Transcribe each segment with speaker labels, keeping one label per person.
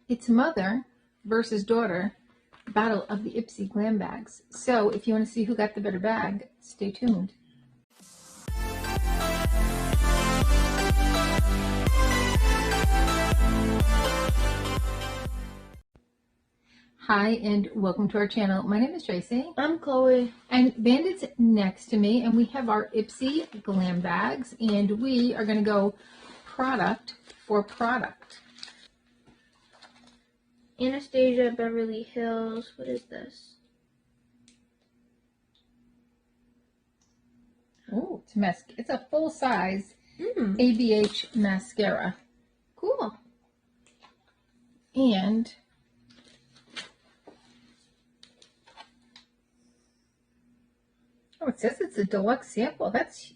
Speaker 1: It's mother versus daughter battle of the Ipsy Glam Bags. So if you want to see who got the better bag, stay tuned. Hi and welcome to our channel. My name is Tracy.
Speaker 2: I'm Chloe.
Speaker 1: And Bandit's next to me, and we have our Ipsy Glam Bags, and we are going to go product for product.
Speaker 2: Anastasia Beverly Hills. What is this?
Speaker 1: Oh, it's a full size ABH mascara.
Speaker 2: Cool.
Speaker 1: And oh, it says it's a deluxe sample. That's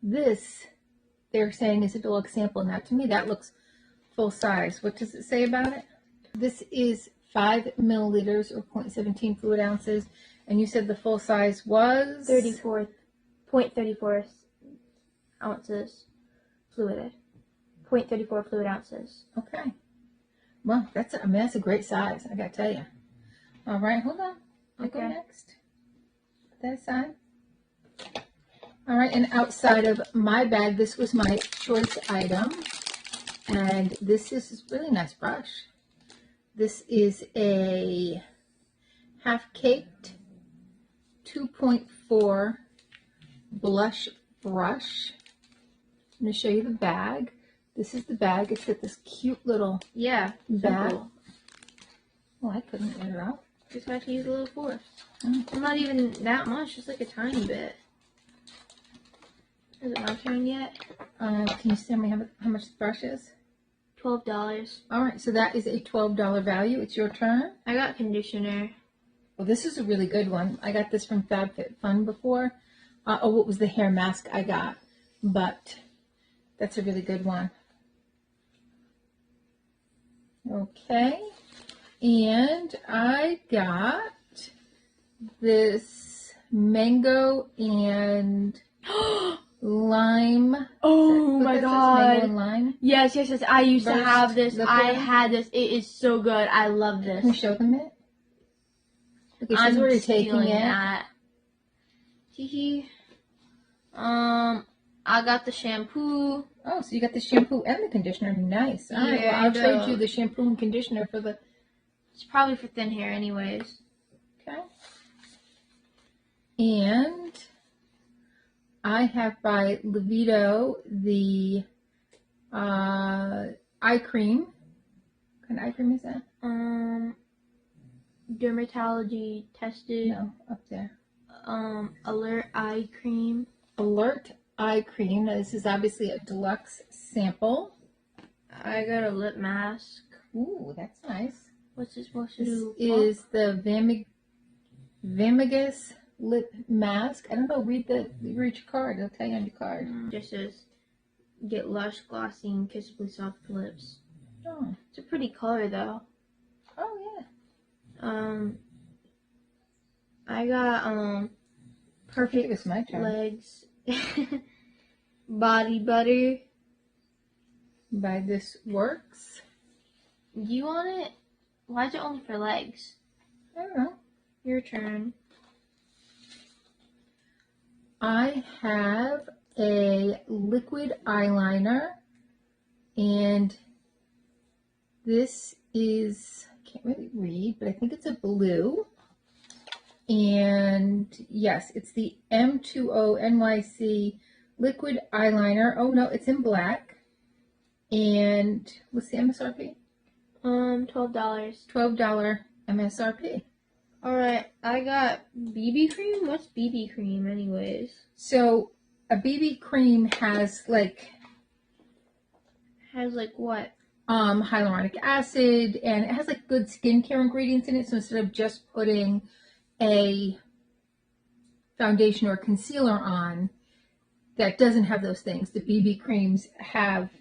Speaker 1: this they're saying is a deluxe sample. Now to me that looks full size. What does it say about it? This is 5 milliliters or 0.17 fluid ounces, and you said the full size was
Speaker 2: 0.34 ounces fluid. 0.34 fluid ounces.
Speaker 1: Okay. Well, that's a great size, I gotta tell you. All right, hold on. I'll go next. Put that aside. All right, and outside of my bag, this was my choice item. And this is a really nice brush. This is a half-caked 2.4 blush brush. I'm going to show you the bag. This is the bag. It's got this cute little bag.
Speaker 2: Simple.
Speaker 1: Well, I couldn't get it out.
Speaker 2: Just have to use a little force. Not even that much, just like a tiny bit. Is it my turn yet?
Speaker 1: Can you tell me how much the brush is?
Speaker 2: $12.
Speaker 1: All right, so that is a $12 value. It's your turn.
Speaker 2: I got conditioner.
Speaker 1: Well, this is a really good one. I got this from FabFitFun before. What was the hair mask I got? But that's a really good one. Okay, and I got this mango and lime.
Speaker 2: Oh my god.
Speaker 1: Mango and lime.
Speaker 2: Yes. I used to have this. I had this. It is so good. I love this.
Speaker 1: Can you show them it? Okay,
Speaker 2: I'm
Speaker 1: she's already
Speaker 2: taking
Speaker 1: taking it.
Speaker 2: That. Teehee. I got the shampoo.
Speaker 1: Oh, so you got the shampoo and the conditioner. Nice. All right, well, I'll trade you the shampoo and conditioner for the...
Speaker 2: It's probably for thin hair anyways.
Speaker 1: Okay. And I have by Levito the eye cream. What kind of eye cream is that?
Speaker 2: Dermatology tested.
Speaker 1: No, up there.
Speaker 2: Alert eye cream.
Speaker 1: Alert eye cream. Now, this is obviously a deluxe sample.
Speaker 2: I got a lip mask.
Speaker 1: Ooh, that's nice.
Speaker 2: What's this supposed to do?
Speaker 1: This is the Vamagus lip mask. I don't know. Read your card. It'll tell you on your card.
Speaker 2: Just says, get lush, glossy, and kissably soft lips.
Speaker 1: Oh.
Speaker 2: It's a pretty color though.
Speaker 1: Oh yeah.
Speaker 2: I got perfect
Speaker 1: it's my turn.
Speaker 2: legs. Body butter.
Speaker 1: By This Works.
Speaker 2: Do you want it? Why is it only for legs?
Speaker 1: I don't know.
Speaker 2: Your turn.
Speaker 1: I have a liquid eyeliner, and this is, I can't really read, but I think it's a blue. And yes, it's the M2O NYC liquid eyeliner. Oh no, it's in black. And what's the MSRP?
Speaker 2: $12.
Speaker 1: $12 MSRP.
Speaker 2: Alright, I got BB cream. What's BB cream anyways?
Speaker 1: So a BB cream has like
Speaker 2: what?
Speaker 1: Hyaluronic acid, and it has like good skincare ingredients in it. So instead of just putting a foundation or concealer on that doesn't have those things, the BB creams have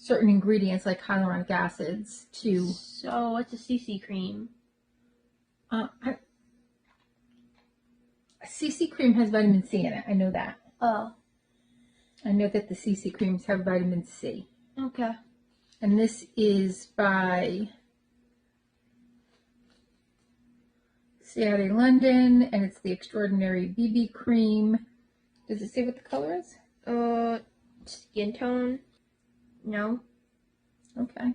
Speaker 1: certain ingredients like hyaluronic acids to...
Speaker 2: So what's a CC cream?
Speaker 1: CC cream has vitamin C in it. I know that.
Speaker 2: Oh.
Speaker 1: I know that the CC creams have vitamin C.
Speaker 2: Okay.
Speaker 1: And this is by Ciate London, and it's the Extraordinary BB Cream. Does it say what the color is?
Speaker 2: Skin tone. No.
Speaker 1: Okay.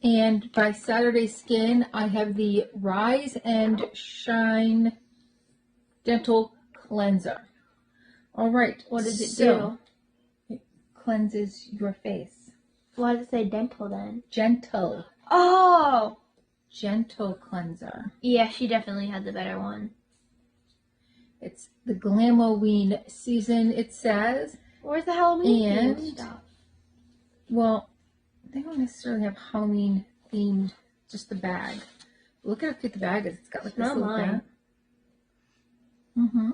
Speaker 1: And by Saturday Skin, I have the Rise and Shine Dental Cleanser. All right.
Speaker 2: What does it do?
Speaker 1: It cleanses your face.
Speaker 2: Why does it say dental then?
Speaker 1: Gentle.
Speaker 2: Oh!
Speaker 1: Gentle cleanser.
Speaker 2: Yeah, she definitely had the better one.
Speaker 1: It's the Glam-o-ween season, it says.
Speaker 2: Where's the Halloween
Speaker 1: And,
Speaker 2: themed stuff?
Speaker 1: well, they don't necessarily have Halloween themed, just the bag. Look at how cute the bag is. It's got like this
Speaker 2: Smell
Speaker 1: little
Speaker 2: mine.
Speaker 1: bag. Mm-hmm.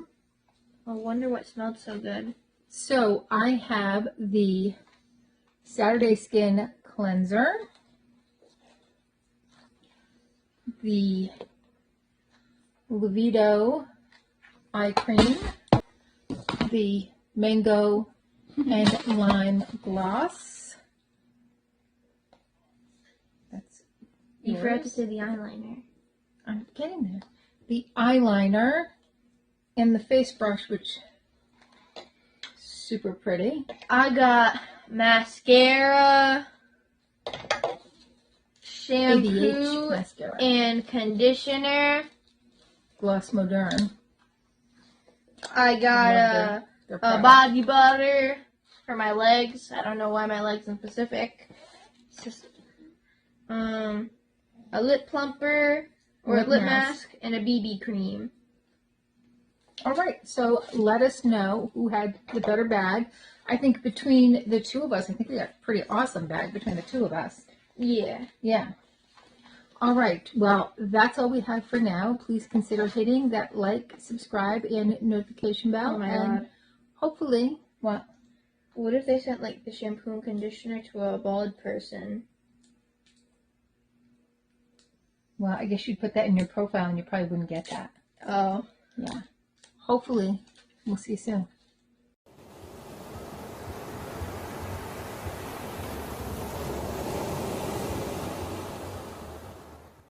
Speaker 2: I wonder what smelled so good.
Speaker 1: So I have the Saturday Skin Cleanser, the Livido Eye Cream, the Mango and Lime Gloss. That's
Speaker 2: You
Speaker 1: yours.
Speaker 2: forgot to say the eyeliner.
Speaker 1: I'm getting there. The eyeliner and the face brush, which super pretty.
Speaker 2: I got mascara,
Speaker 1: ABH
Speaker 2: shampoo,
Speaker 1: mascara.
Speaker 2: and conditioner.
Speaker 1: Gloss Moderne.
Speaker 2: I got
Speaker 1: Love their
Speaker 2: a
Speaker 1: product.
Speaker 2: body butter for my legs. I don't know why my legs in specific. It's just a lip plumper or a lip mask and a BB cream.
Speaker 1: All right, so let us know who had the better bag. I think between the two of us, I think we got a pretty awesome bag between the two of us.
Speaker 2: Yeah.
Speaker 1: Yeah. All right, well, that's all we have for now. Please consider hitting that like, subscribe, and notification bell.
Speaker 2: Oh my
Speaker 1: and
Speaker 2: God.
Speaker 1: hopefully, what?
Speaker 2: What if they sent like the shampoo and conditioner to a bald person?
Speaker 1: Well, I guess you'd put that in your profile and you probably wouldn't get that.
Speaker 2: Oh.
Speaker 1: Yeah. Hopefully, we'll see you soon.